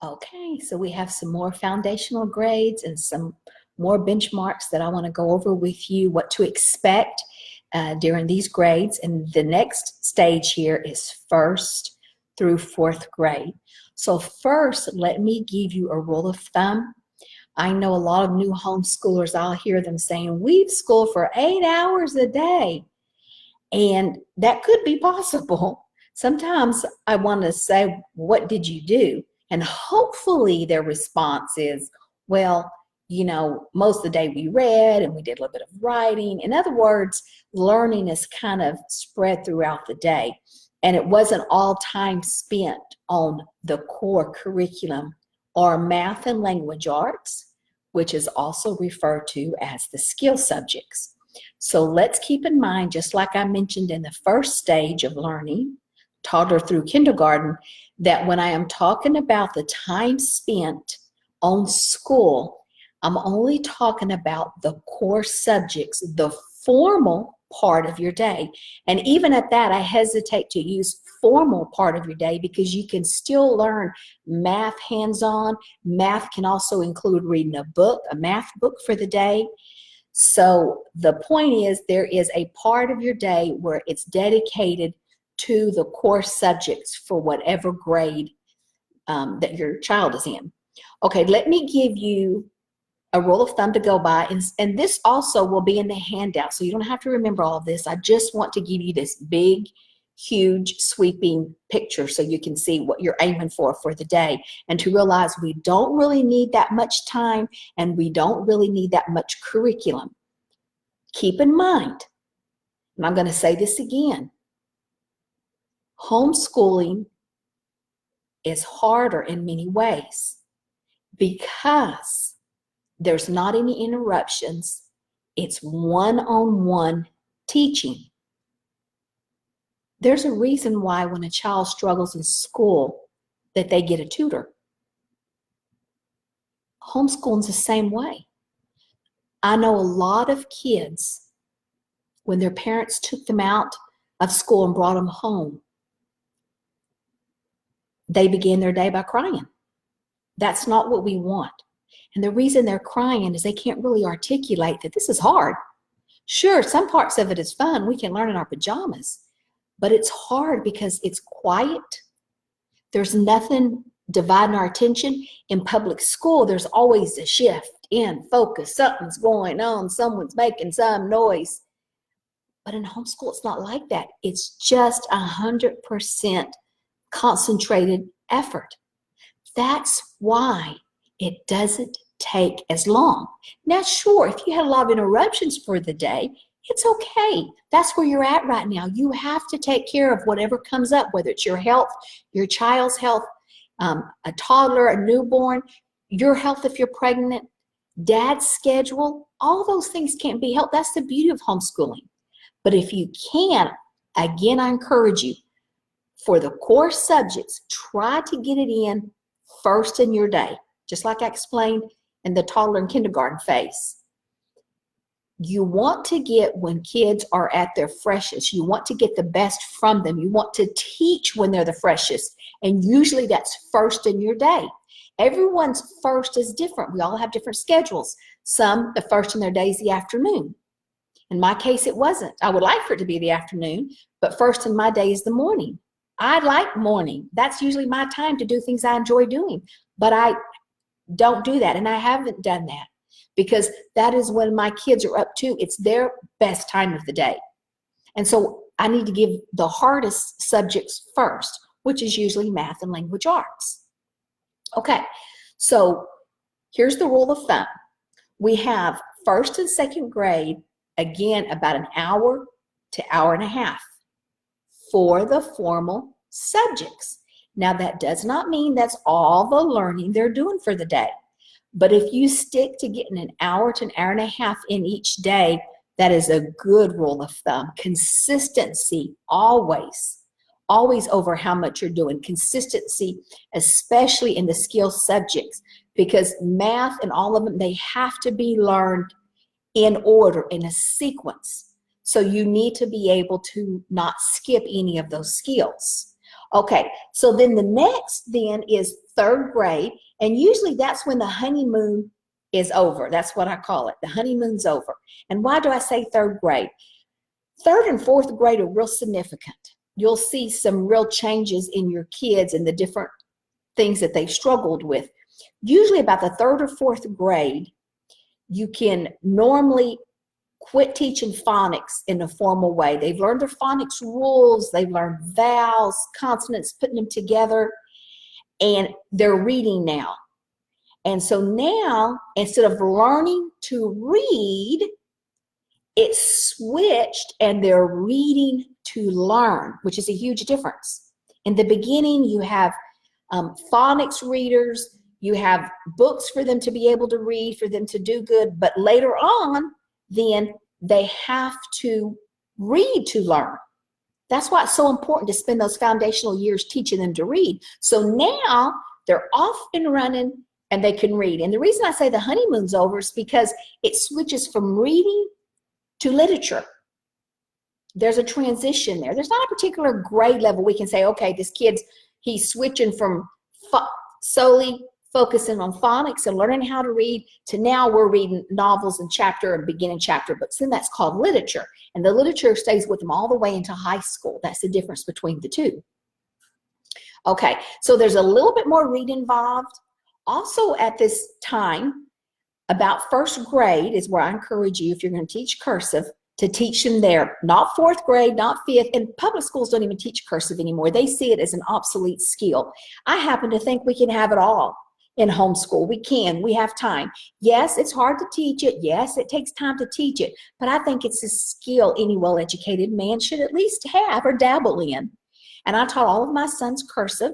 Okay, so we have some more foundational grades and some more benchmarks that I want to go over with you, what to expect during these grades. And the next stage here is 1st through 4th grade. So first, let me give you a rule of thumb. I know a lot of new homeschoolers, I'll hear them saying, we've schooled for 8 hours a day. And that could be possible. Sometimes I want to say, what did you do? And hopefully their response is, well, most of the day we read and we did a little bit of writing. In other words, learning is kind of spread throughout the day. And it wasn't all time spent on the core curriculum or math and language arts, which is also referred to as the skill subjects. So let's keep in mind, just like I mentioned in the first stage of learning, toddler through kindergarten, that when I am talking about the time spent on school, I'm only talking about the core subjects, the formal part of your day. And even at that, I hesitate to use formal part of your day because you can still learn math hands-on. Math can also include reading a book, a math book for the day. So the point is, there is a part of your day where it's dedicated to the core subjects for whatever grade that your child is in. Okay, let me give you a rule of thumb to go by, and this also will be in the handout, so you don't have to remember all of this. I just want to give you this big, huge, sweeping picture so you can see what you're aiming for the day, and to realize we don't really need that much time and we don't really need that much curriculum. Keep in mind, and I'm going to say this again, homeschooling is harder in many ways because there's not any interruptions. It's one-on-one teaching. There's a reason why when a child struggles in school that they get a tutor. Homeschooling's the same way. I know a lot of kids, when their parents took them out of school and brought them home, they began their day by crying. That's not what we want. And the reason they're crying is they can't really articulate that this is hard. Sure, some parts of it is fun. We can learn in our pajamas. But it's hard because it's quiet. There's nothing dividing our attention. In public school, there's always a shift in focus. Something's going on. Someone's making some noise. But in homeschool, it's not like that. It's just 100% concentrated effort. That's why it doesn't take as long. Now, sure, if you had a lot of interruptions for the day, it's okay. That's where you're at right now. You have to take care of whatever comes up, whether it's your health, your child's health, a toddler, a newborn, your health if you're pregnant, dad's schedule. All those things can't be helped. That's the beauty of homeschooling. But if you can, again, I encourage you, for the core subjects, try to get it in first in your day, just like I explained in the toddler and kindergarten phase. You want to get when kids are at their freshest. You want to get the best from them. You want to teach when they're the freshest. And usually that's first in your day. Everyone's first is different. We all have different schedules. Some, the first in their day is the afternoon. In my case, it wasn't. I would like for it to be the afternoon, but first in my day is the morning. I like morning. That's usually my time to do things I enjoy doing. But I don't do that, and I haven't done that because that is when my kids are up to. It's their best time of the day. And so I need to give the hardest subjects first, which is usually math and language arts. Okay, so here's the rule of thumb. We have first and second grade, again, about an hour to hour and a half for the formal subjects. Now, that does not mean that's all the learning they're doing for the day. But if you stick to getting an hour to an hour and a half in each day, that is a good rule of thumb. Consistency, always over how much you're doing. Consistency, especially in the skill subjects, because math and all of them, they have to be learned in order, in a sequence. So you need to be able to not skip any of those skills. Okay, so then the next then is 3rd grade. And usually that's when the honeymoon is over. That's what I call it. The honeymoon's over. And why do I say 3rd grade? 3rd and 4th grade are real significant. You'll see some real changes in your kids and the different things that they've struggled with. Usually about the 3rd or 4th grade, you can normally quit teaching phonics in a formal way. They've learned their phonics rules, they've learned vowels, consonants, putting them together, and they're reading now. And so now, instead of learning to read, it's switched and they're reading to learn, which is a huge difference. In the beginning, you have phonics readers, you have books for them to be able to read, for them to do good, but later on, then they have to read to learn. That's why it's so important to spend those foundational years teaching them to read. So now they're off and running and they can read. And the reason I say the honeymoon's over is because it switches from reading to literature. There's a transition there. There's not a particular grade level we can say, okay, this kid's, he's switching from solely focusing on phonics and learning how to read to now we're reading novels and chapter and beginning chapter books. Then that's called literature. And the literature stays with them all the way into high school. That's the difference between the two. Okay, so there's a little bit more reading involved. Also at this time, about 1st grade is where I encourage you, if you're going to teach cursive, to teach them there. Not 4th grade, not 5th, and public schools don't even teach cursive anymore. They see it as an obsolete skill. I happen to think we can have it all in homeschool. We can, we have time. Yes, it's hard to teach it. Yes, it takes time to teach it, but I think it's a skill any well-educated man should at least have or dabble in. And I taught all of my sons cursive,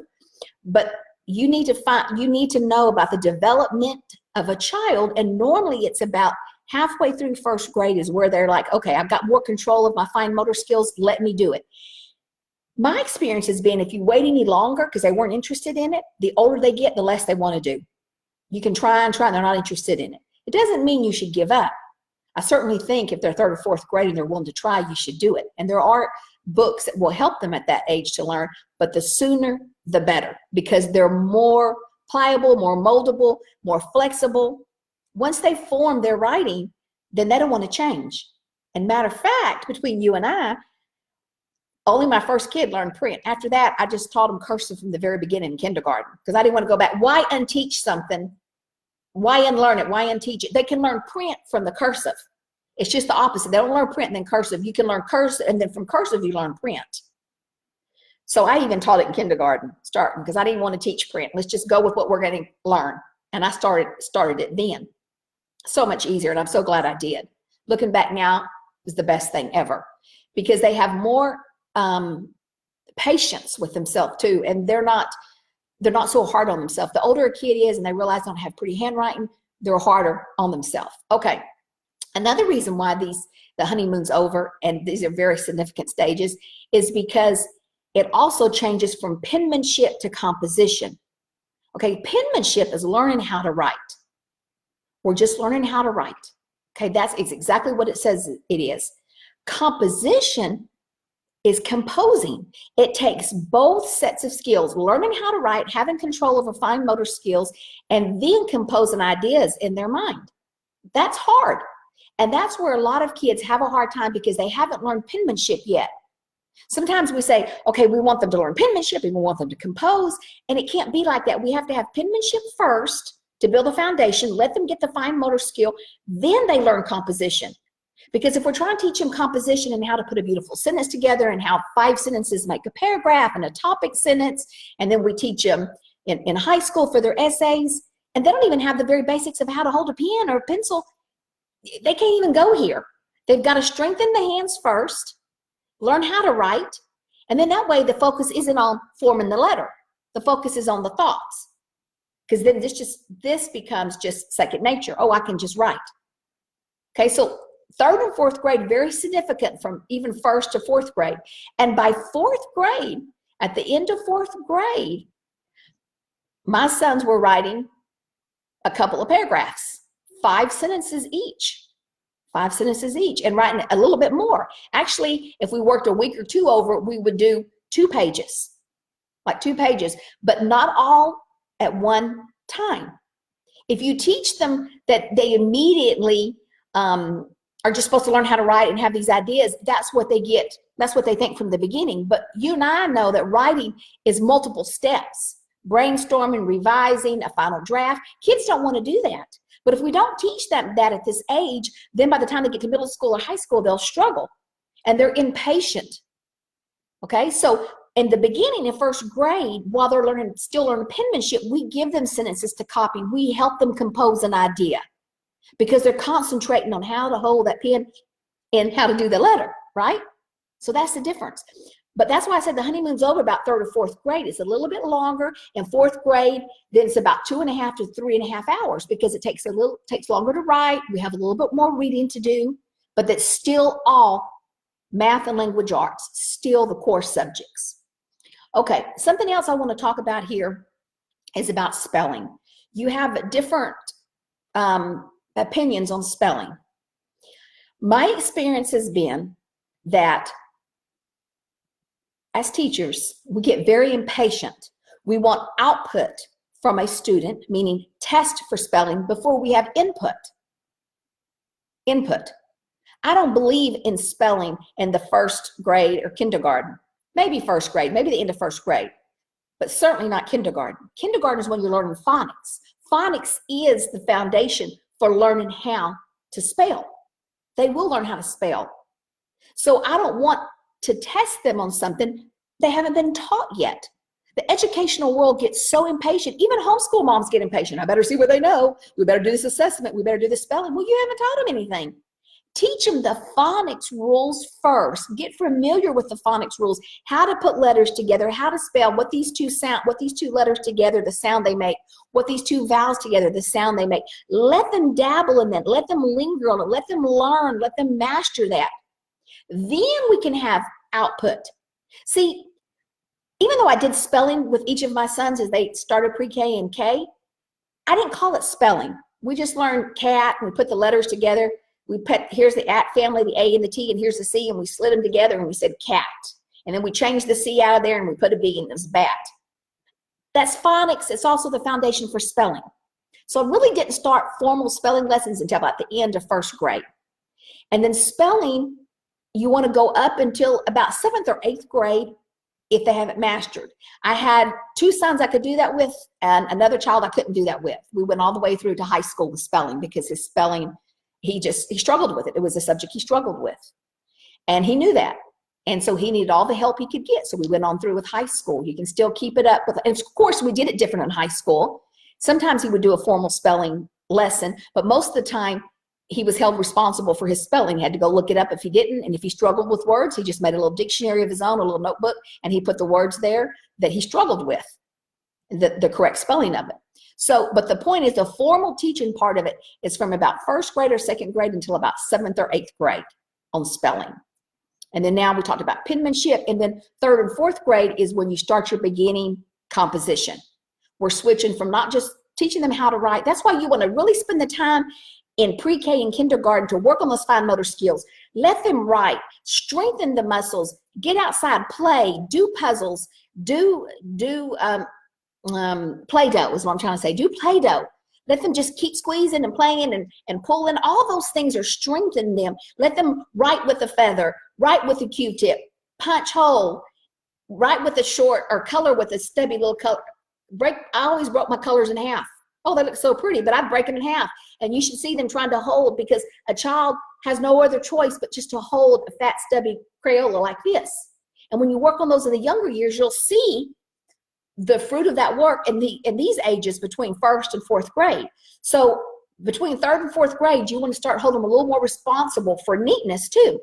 but you need to know about the development of a child, and normally it's about halfway through 1st grade is where they're like, okay, I've got more control of my fine motor skills, let me do it. My experience has been if you wait any longer because they weren't interested in it, the older they get, the less they want to do. You can try and try and they're not interested in it. It doesn't mean you should give up. I certainly think if they're 3rd or 4th grade and they're willing to try, you should do it. And there are books that will help them at that age to learn, but the sooner the better because they're more pliable, more moldable, more flexible. Once they form their writing, then they don't want to change. And matter of fact, between you and I, only my 1st kid learned print. After that, I just taught them cursive from the very beginning in kindergarten because I didn't want to go back. Why unteach something? Why unlearn it? Why unteach it? They can learn print from the cursive. It's just the opposite. They don't learn print and then cursive. You can learn cursive, and then from cursive, you learn print. So I even taught it in kindergarten starting because I didn't want to teach print. Let's just go with what we're going to learn. And I started it then. So much easier, and I'm so glad I did. Looking back now is the best thing ever because they have more patience with themselves too, and they're not so hard on themselves. The older a kid is and they realize they don't have pretty handwriting, they're harder on themselves. Okay, another reason why the honeymoon's over, and these are very significant stages, is because it also changes from penmanship to composition. Okay, penmanship is learning how to write. We're just learning how to write. Okay, that's exactly what it says it is. Composition is composing. It takes both sets of skills, learning how to write, having control over fine motor skills, and then composing ideas in their mind. That's hard. And that's where a lot of kids have a hard time because they haven't learned penmanship yet. Sometimes we say, okay, we want them to learn penmanship and we want them to compose, and it can't be like that. We have to have penmanship first to build a foundation, let them get the fine motor skill, then they learn composition. Because if we're trying to teach them composition and how to put a beautiful sentence together and how 5 sentences make a paragraph and a topic sentence, and then we teach them in high school for their essays, and they don't even have the very basics of how to hold a pen or a pencil, they can't even go here. They've got to strengthen the hands first, learn how to write, and then that way the focus isn't on forming the letter. The focus is on the thoughts. Because then this becomes just second nature. Oh, I can just write. Okay, so 3rd and 4th grade, very significant from even 1st to 4th grade. And by 4th grade, at the end of 4th grade, my sons were writing a couple of paragraphs, 5 sentences each. 5 sentences each, and writing a little bit more. Actually, if we worked a week or 2 over, we would do 2 pages, like 2 pages, but not all at one time. If you teach them that they immediately are just supposed to learn how to write and have these ideas, that's what they get. That's what they think from the beginning. But you and I know that writing is multiple steps. Brainstorming, revising, a final draft. Kids don't want to do that. But if we don't teach them that at this age, then by the time they get to middle school or high school, they'll struggle. And they're impatient. Okay, so in the beginning, in first grade, while they're still learning penmanship, we give them sentences to copy. We help them compose an idea because they're concentrating on how to hold that pen and how to do the letter, right? So that's the difference. But that's why I said the honeymoon's over about third or fourth grade. It's a little bit longer. In fourth grade, then it's about 2.5 to 3.5 hours because it takes longer to write. We have a little bit more reading to do, but that's still all math and language arts, still the core subjects. Okay, something else I want to talk about here is about spelling. You have different opinions on spelling. My experience has been that as teachers, we get very impatient. We want output from a student, meaning test for spelling, before we have input. I don't believe in spelling in the first grade or kindergarten. Maybe first grade, maybe the end of first grade, but certainly not kindergarten. Kindergarten is when you're learning phonics. Phonics is the foundation for learning how to spell. They will learn how to spell. So I don't want to test them on something they haven't been taught yet. The educational world gets so impatient. Even homeschool moms get impatient. I better see what they know. We better do this assessment. We better do this spelling. Well, you haven't taught them anything. Teach them the phonics rules first. Get familiar with the phonics rules, how to put letters together, how to spell, what these two letters together, the sound they make, what these two vowels together, the sound they make. Let them dabble in that. Let them linger on it. Let them learn. Let them master that. Then we can have output. See, even though I did spelling with each of my sons as they started pre-K and K, I didn't call it spelling. We just learned cat and we put the letters together. Here's the at family, the A and the T, and here's the C, and we slid them together and we said cat. And then we changed the C out of there and we put a B and it was bat. That's phonics. It's also the foundation for spelling. So I really didn't start formal spelling lessons until about the end of first grade. And then spelling, you want to go up until about 7th or 8th grade if they haven't mastered. I had 2 sons I could do that with and another child I couldn't do that with. We went all the way through to high school with spelling because his spelling, he struggled with it. It was a subject he struggled with. And he knew that. And so he needed all the help he could get. So we went on through with high school. You can still keep it up with, and of course we did it different in high school. Sometimes he would do a formal spelling lesson, but most of the time he was held responsible for his spelling. He had to go look it up if he didn't. And if he struggled with words, he just made a little dictionary of his own, a little notebook, and he put the words there that he struggled with, the correct spelling of it. So, but the point is the formal teaching part of it is from about 1st grade or 2nd grade until about 7th or 8th grade on spelling. And then now we talked about penmanship, and then 3rd and 4th grade is when you start your beginning composition. We're switching from not just teaching them how to write. That's why you want to really spend the time in pre-K and kindergarten to work on those fine motor skills. Let them write, strengthen the muscles, get outside, play, do puzzles, do Play-Doh is what I'm trying to say. Do Play-Doh. Let them just keep squeezing and playing and pulling. All those things are strengthening them. Let them write with a feather, write with a Q-tip, punch hole, write with a short, or color with a stubby little color. I always broke my colors in half. Oh, they look so pretty, but I'd break them in half. And you should see them trying to hold, because a child has no other choice but just to hold a fat, stubby Crayola like this. And when you work on those in the younger years, you'll see the fruit of that work in these ages between 1st and 4th grade. So between 3rd and 4th grade, you want to start holding them a little more responsible for neatness too.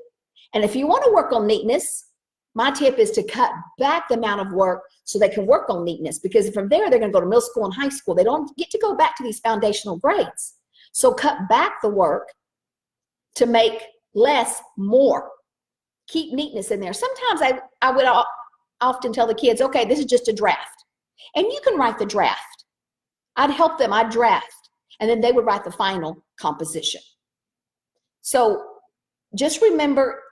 And if you want to work on neatness, my tip is to cut back the amount of work so they can work on neatness, because from there, they're going to go to middle school and high school. They don't get to go back to these foundational grades. So cut back the work to make less more. Keep neatness in there. Sometimes I would often tell the kids, okay, this is just a draft. And you can write the draft. I'd help them, I'd draft. And then they would write the final composition. So just remember,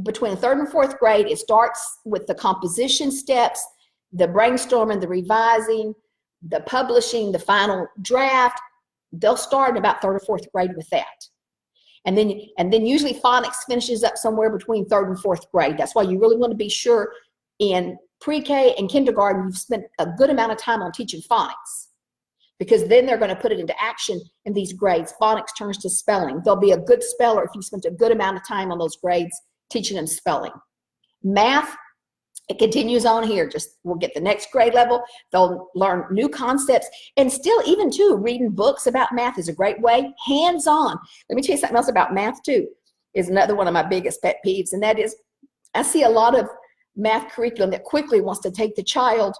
between 3rd and 4th grade, it starts with the composition steps, the brainstorming, the revising, the publishing, the final draft, they'll start in about 3rd or 4th grade with that. And then usually phonics finishes up somewhere between 3rd and 4th grade. That's why you really want to be sure in pre-K and kindergarten, you've spent a good amount of time on teaching phonics, because then they're going to put it into action in these grades. Phonics turns to spelling. They'll be a good speller if you spent a good amount of time on those grades teaching them spelling. Math, it continues on here. Just we'll get the next grade level. They'll learn new concepts. And still, even too, reading books about math is a great way. Hands-on. Let me tell you something else about math too, is another one of my biggest pet peeves. And that is, I see a lot of math curriculum that quickly wants to take the child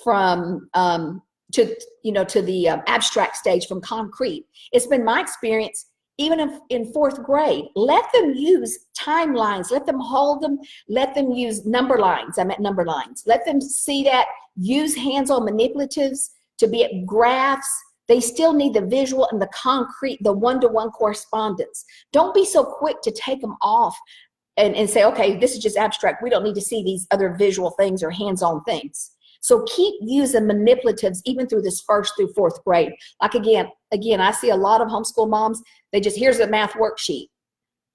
from to the abstract stage, from concrete. It's been my experience, even if in 4th grade, let them use timelines, let them hold them, let them use number lines. I meant number lines. Let them see that, use hands-on manipulatives to be at graphs. They still need the visual and the concrete, the one-to-one correspondence. Don't be so quick to take them off and say, okay, this is just abstract. We don't need to see these other visual things or hands-on things. So keep using manipulatives even through this 1st through 4th grade. Like again, I see a lot of homeschool moms, they just, here's a math worksheet.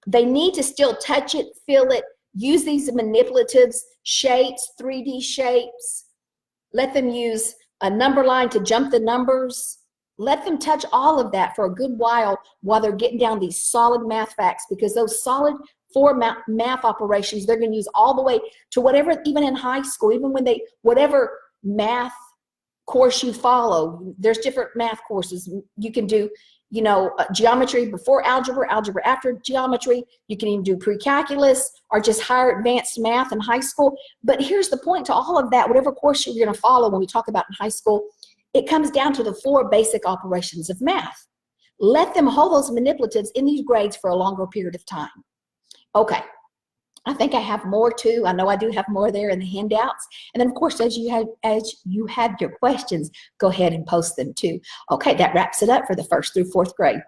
They need to still touch it, feel it, use these manipulatives, shapes, 3D shapes. Let them use a number line to jump the numbers. Let them touch all of that for a good while they're getting down these solid math facts, because those solid 4 math operations they're going to use all the way to whatever, even in high school, even when whatever math course you follow. There's different math courses. You can do, geometry before algebra, algebra after geometry. You can even do pre-calculus or just higher advanced math in high school. But here's the point to all of that, whatever course you're going to follow when we talk about in high school, it comes down to the 4 basic operations of math. Let them hold those manipulatives in these grades for a longer period of time. Okay, I think I have more too. I know I do have more there in the handouts. And then of course, as you have your questions, go ahead and post them too. Okay, that wraps it up for the 1st through 4th grade.